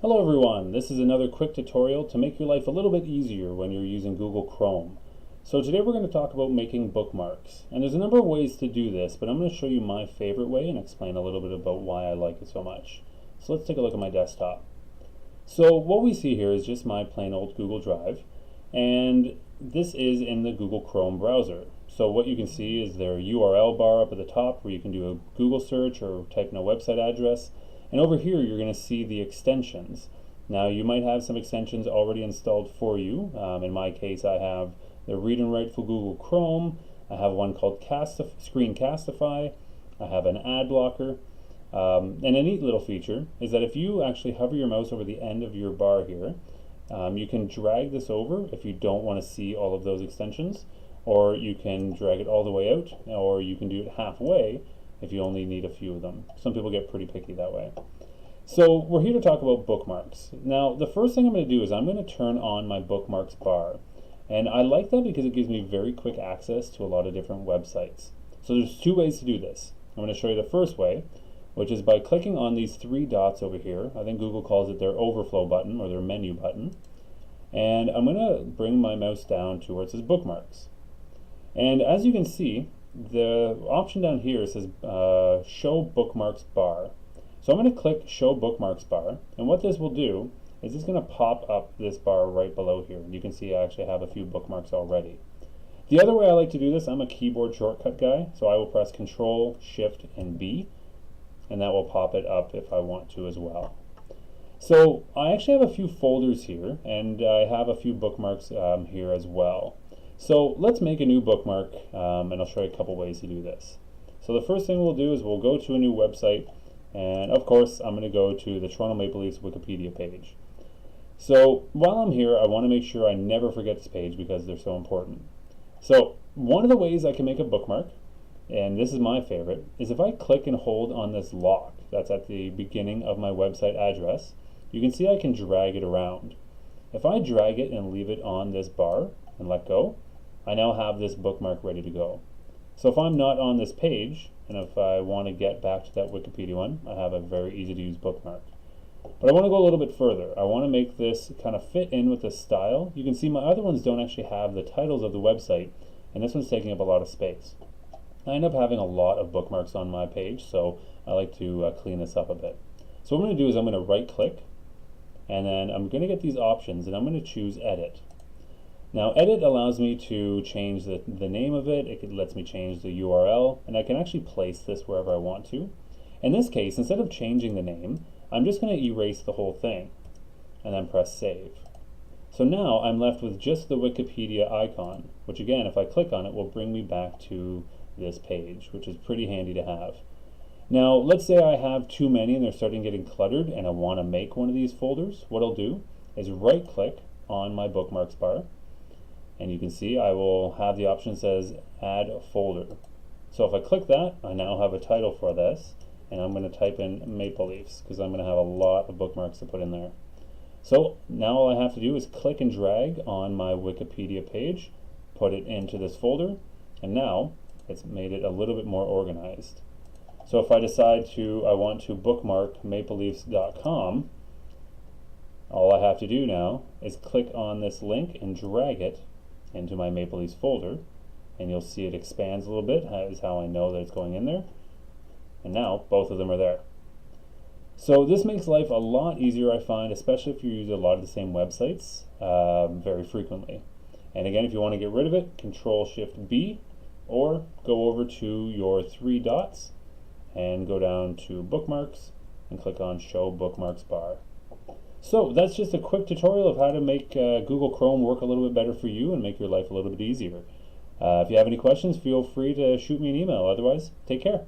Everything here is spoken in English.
Hello everyone, this is another quick tutorial to make your life a little bit easier when you're using Google Chrome. So today we're going to talk about making bookmarks. And there's a number of ways to do this, but I'm going to show you my favorite way and explain a little bit about why I like it so much. So let's take a look at my desktop. So what we see here is just my plain old Google Drive, and this is in the Google Chrome browser. So what you can see is their URL bar up at the top where you can do a Google search or type in a website address. And over here you're going to see the extensions. Now you might have some extensions already installed for you. In my case I have the Read and Write for Google Chrome. I have one called Screencastify. I have an ad blocker. And a neat little feature is that if you actually hover your mouse over the end of your bar here, you can drag this over if you don't want to see all of those extensions, or you can drag it all the way out, or you can do it halfway if you only need a few of them. Some people get pretty picky that way. So we're here to talk about bookmarks. Now the first thing I'm going to do is I'm going to turn on my bookmarks bar. And I like that because it gives me very quick access to a lot of different websites. So there's two ways to do this. I'm going to show you the first way, which is by clicking on these three dots over here. I think Google calls it their overflow button or their menu button. And I'm going to bring my mouse down to where it says bookmarks. And as you can see, the option down here says Show Bookmarks Bar. So I'm going to click Show Bookmarks Bar, and what this will do is it's going to pop up this bar right below here. You can see I actually have a few bookmarks already. The other way I like to do this, I'm a keyboard shortcut guy, so I will press Control, Shift, and B, and that will pop it up if I want to as well. So I actually have a few folders here, and I have a few bookmarks here as well. So let's make a new bookmark, and I'll show you a couple ways to do this. So the first thing we'll do is we'll go to a new website, and of course I'm going to go to the Toronto Maple Leafs Wikipedia page. So while I'm here, I want to make sure I never forget this page because they're so important. So one of the ways I can make a bookmark, and this is my favorite, is if I click and hold on this lock that's at the beginning of my website address, you can see I can drag it around. If I drag it and leave it on this bar and let go, I now have this bookmark ready to go. So if I'm not on this page, and if I want to get back to that Wikipedia one, I have a very easy to use bookmark. But I want to go a little bit further. I want to make this kind of fit in with the style. You can see my other ones don't actually have the titles of the website, and this one's taking up a lot of space. I end up having a lot of bookmarks on my page, so I like to clean this up a bit. So what I'm going to do is I'm going to right click, and then I'm going to get these options, and I'm going to choose Edit. Now Edit allows me to change the name of it, it lets me change the URL, and I can actually place this wherever I want to. In this case, instead of changing the name, I'm just going to erase the whole thing, and then press Save. So now I'm left with just the Wikipedia icon, which again, if I click on it, will bring me back to this page, which is pretty handy to have. Now let's say I have too many and they're starting getting cluttered and I want to make one of these folders. What I'll do is right click on my bookmarks bar, and you can see I will have the option that says Add Folder. So if I click that, I now have a title for this, and I'm going to type in Maple Leafs because I'm going to have a lot of bookmarks to put in there. So now all I have to do is click and drag on my Wikipedia page, put it into this folder, and now it's made it a little bit more organized. So if I decide I want to bookmark mapleleafs.com, all I have to do now is click on this link and drag it into my Maple Leafs folder, and you'll see it expands a little bit. That is how I know that it's going in there. And now both of them are there. So this makes life a lot easier, I find, especially if you use a lot of the same websites very frequently. And again, if you want to get rid of it, Control Shift B, or go over to your three dots and go down to Bookmarks and click on Show Bookmarks Bar. So that's just a quick tutorial of how to make Google Chrome work a little bit better for you and make your life a little bit easier. If you have any questions, feel free to shoot me an email. Otherwise, take care.